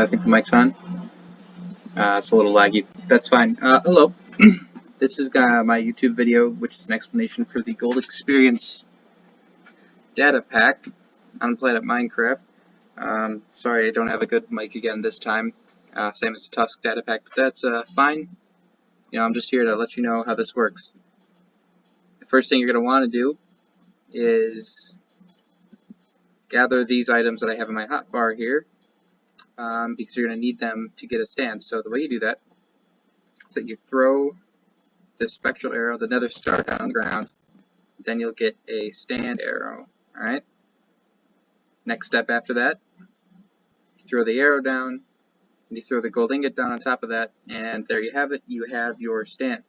I think the mic's on. It's a little laggy. That's fine. Hello. This is my YouTube video, which is an explanation for the Gold Experience Datapack on Planet Minecraft. Sorry I don't have a good mic again this time. Same as the Tusk Datapack, but that's fine. You know, I'm just here to let you know how this works. The first thing you're going to want to do is gather these items that I have in my hotbar here, because you're going to need them to get a stand. So the way you do that is that you throw the spectral arrow, the nether star, down on the ground, then you'll get a stand arrow. Alright? Next step after that, you throw the arrow down, and you throw the gold ingot down on top of that, and there you have it. You have your stand.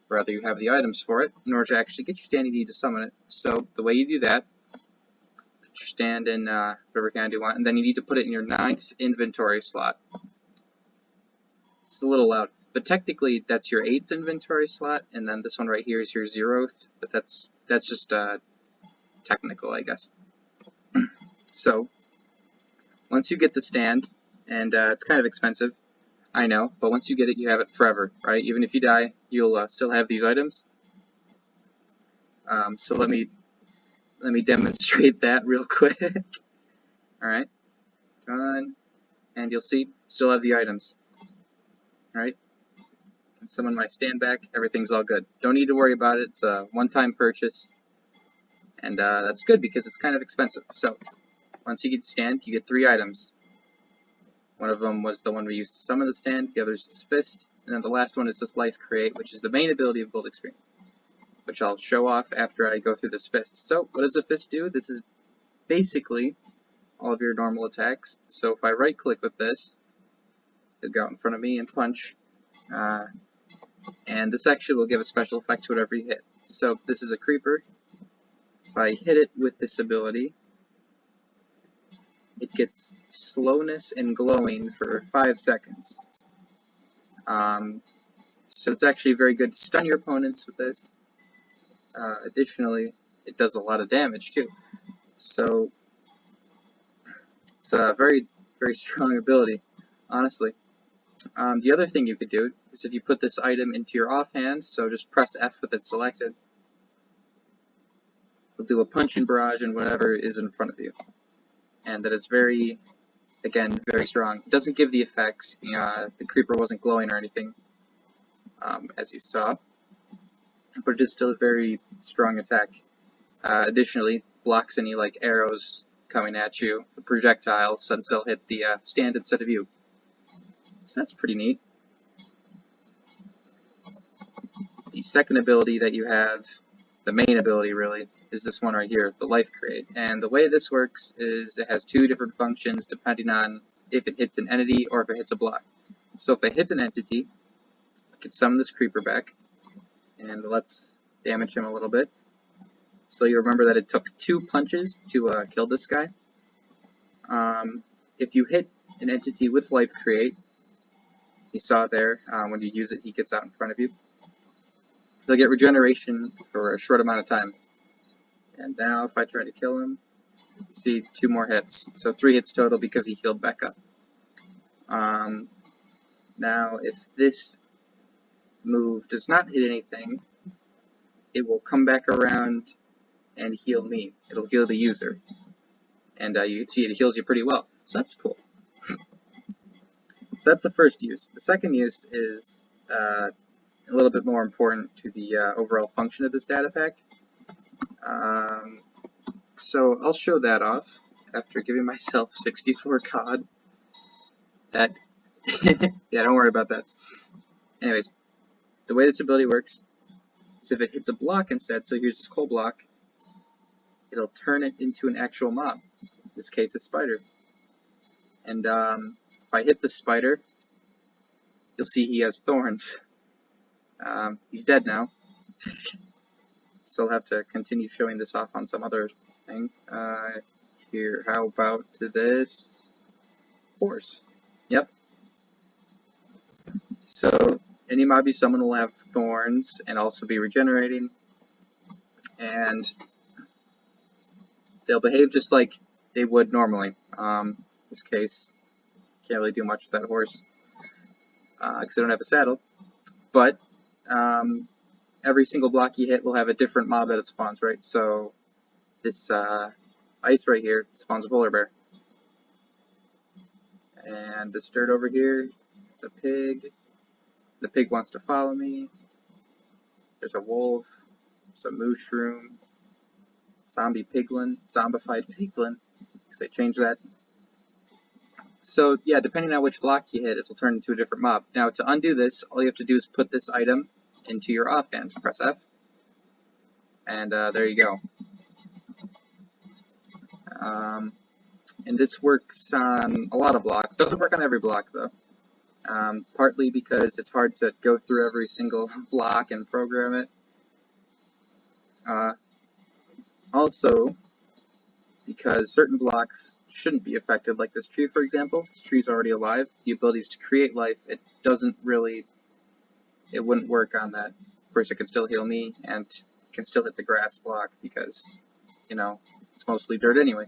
Rather, you have the items for it. In order to actually get your stand, you need to summon it. So the way you do that, put your stand in whatever kind you want, and then you need to put it in your 9th inventory slot. It's a little loud, but technically that's your 8th inventory slot, and then this one right here is your 0th, but that's just technical, I guess. So once you get the stand, and it's kind of expensive, I know, but once you get it, you have it forever, right? Even if you die, you'll still have these items. So let me demonstrate that real quick. All right, done, and you'll see still have the items. All right, summon my stand back. Everything's all good. Don't need to worry about it. It's a one-time purchase, and that's good because it's kind of expensive. So once you get the stand, you get 3 items. One of them was the one we used to summon the stand, the other is this fist, and then the last one is this life create, which is the main ability of Gold Experience, which I'll show off after I go through this fist. So what does the fist do? This is basically all of your normal attacks. So if I right click with this, it'll go out in front of me and punch, and this actually will give a special effect to whatever you hit. So this is a creeper. If I hit it with this ability, it gets slowness and glowing for 5 seconds. So it's actually very good to stun your opponents with this. Additionally, it does a lot of damage too. So it's a very, very strong ability, honestly. The other thing you could do is if you put this item into your offhand, so just press F with it selected, it'll do a punch and barrage and whatever is in front of you. And that is very, again, very strong. It doesn't give the effects. The creeper wasn't glowing or anything, as you saw, but it is still a very strong attack. Additionally, blocks any like arrows coming at you, the projectiles, since they'll hit the stand instead of you. So that's pretty neat. The second ability that you have, the main ability really, is this one right here, the life create. And the way this works is it has 2 different functions depending on if it hits an entity or if it hits a block. So if it hits an entity, it can summon this creeper back, and let's damage him a little bit. So you remember that it took 2 punches to kill this guy. If you hit an entity with life create, you saw there, when you use it, he gets out in front of you. They'll get regeneration for a short amount of time. And now if I try to kill him, see 2 more hits. So 3 hits total because he healed back up. Now if this move does not hit anything, it will come back around and heal me. It'll heal the user. And you can see it heals you pretty well. So that's cool. So that's the first use. The second use is a little bit more important to the overall function of this data pack. So I'll show that off after giving myself 64 COD. That, yeah, don't worry about that. Anyways, the way this ability works is if it hits a block instead, so here's this coal block, it'll turn it into an actual mob, in this case a spider. And if I hit the spider, you'll see he has thorns. He's dead now. So I'll have to continue showing this off on some other thing. Here, how about to this horse? Yep. So any mob you summon will have thorns and also be regenerating, and they'll behave just like they would normally. In this case, Can't really do much with that horse because I don't have a saddle. But every single block you hit will have a different mob that it spawns, right? So this ice right here spawns a polar bear. And this dirt over here, it's a pig. The pig wants to follow me. There's a wolf. There's a mushroom. Zombie piglin. Zombified piglin. Because they changed that. So, yeah, depending on which block you hit, it'll turn into a different mob. Now, to undo this, all you have to do is put this item into your offhand. Press F. And there you go. And this works on a lot of blocks. Doesn't work on every block, though. Partly because it's hard to go through every single block and program it. Also, because certain blocks shouldn't be affected, like this tree, for example. This tree's already alive. The abilities to create life, it wouldn't work on that. Of course, it can still heal me, and can still hit the grass block, because, you know, it's mostly dirt anyway.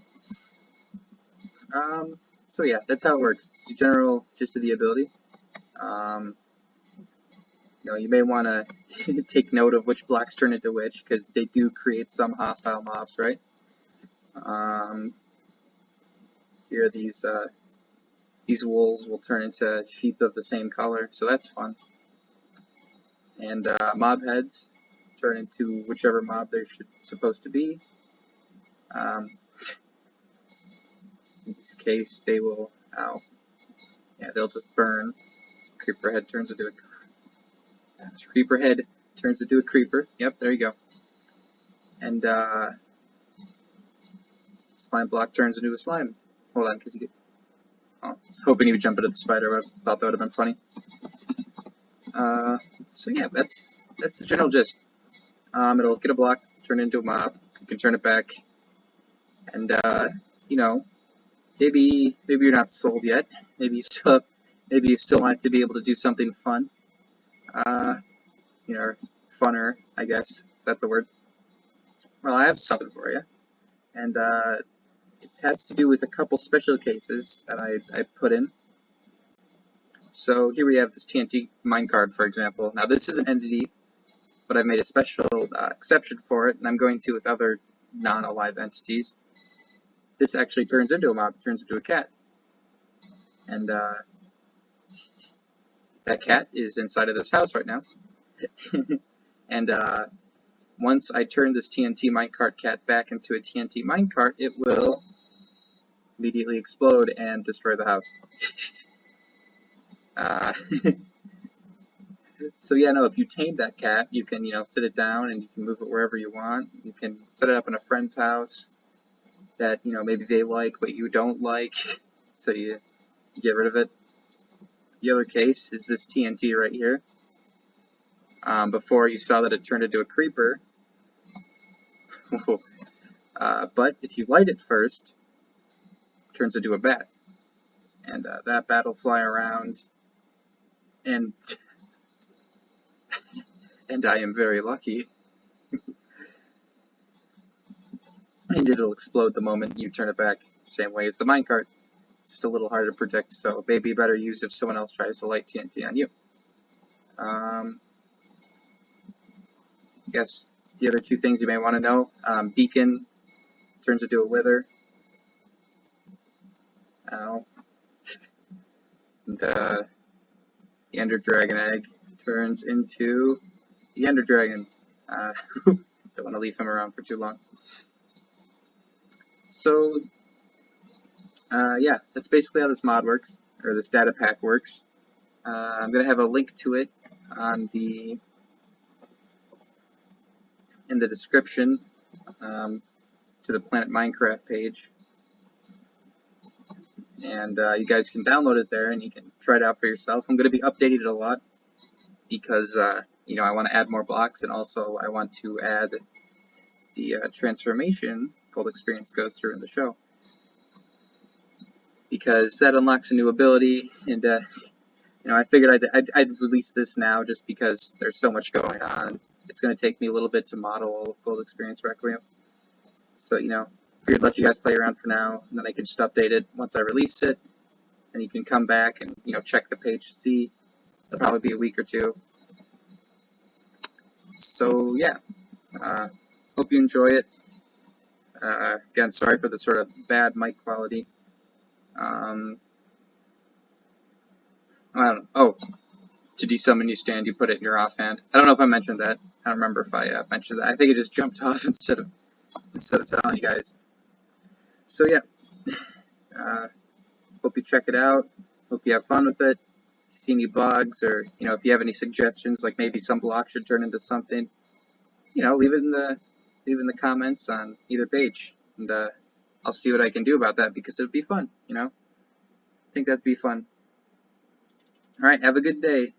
So yeah, that's how it works. It's the general gist of the ability. You know, you may want to take note of which blocks turn into which, because they do create some hostile mobs, right? Here, these wolves will turn into sheep of the same color, so that's fun. And mob heads turn into whichever mob they're supposed to be. In this case, they will, they'll just burn. Creeper head turns into a creeper. Yep, there you go. And slime block turns into a slime. Hold on, because you get. Oh, I was hoping he would jump into the spider. I thought that would have been funny. So yeah, that's the general gist. It'll get a block, turn it into a mob. You can turn it back, and you know, maybe you're not sold yet. Maybe you still want it to be able to do something fun. You know, funner, I guess if that's a word. Well, I have something for you, and it has to do with a couple special cases that I put in. So here we have this TNT minecart, for example. Now this is an entity, but I've made a special exception for it, and I'm going to with other non-alive entities. This actually turns into a mob. It turns into a cat. And that cat is inside of this house right now. And once I turn this TNT minecart cat back into a TNT minecart, it will immediately explode and destroy the house. So yeah, no, if you tame that cat, you can, you know, sit it down and you can move it wherever you want. You can set it up in a friend's house that, you know, maybe they like but you don't like, so you get rid of it. The other case is this TNT right here. Before you saw that it turned into a creeper. But if you light it first, it turns into a bat. And that bat will fly around, and and I am very lucky. And it'll explode the moment you turn it back, same way as the minecart. It's just a little harder to predict, so maybe better used if someone else tries to light TNT on you. I guess the other two things you may want to know, beacon turns into a wither. Ow. And the ender dragon egg turns into the ender dragon. Don't want to leave him around for too long. So, yeah, that's basically how this mod works, or this data pack works. I'm going to have a link to it on in the description to the PlanetMinecraft page. And you guys can download it there and you can try it out for yourself. I'm going to be updating it a lot because, you know, I want to add more blocks, and also I want to add the transformation Gold Experience goes through in the show, because that unlocks a new ability. And you know, I figured I'd release this now just because there's so much going on. It's going to take me a little bit to model Gold Experience Requiem, so, you know, I figured I'd let you guys play around for now, and then I can just update it once I release it. and you can come back and check the page to see. It'll probably be a week or two. So yeah, hope you enjoy it. Again, sorry for the sort of bad mic quality. I don't know. Oh, to desummon you stand, you put it in your offhand. I don't know if I mentioned that. I don't remember if I mentioned that. I think it just jumped off instead of telling you guys. So yeah, hope you check it out. Hope you have fun with it. If you see any bugs, or if you have any suggestions, like maybe some block should turn into something, leave it in the comments on either page, and I'll see what I can do about that, because it'd be fun. I think that'd be fun. All right, have a good day.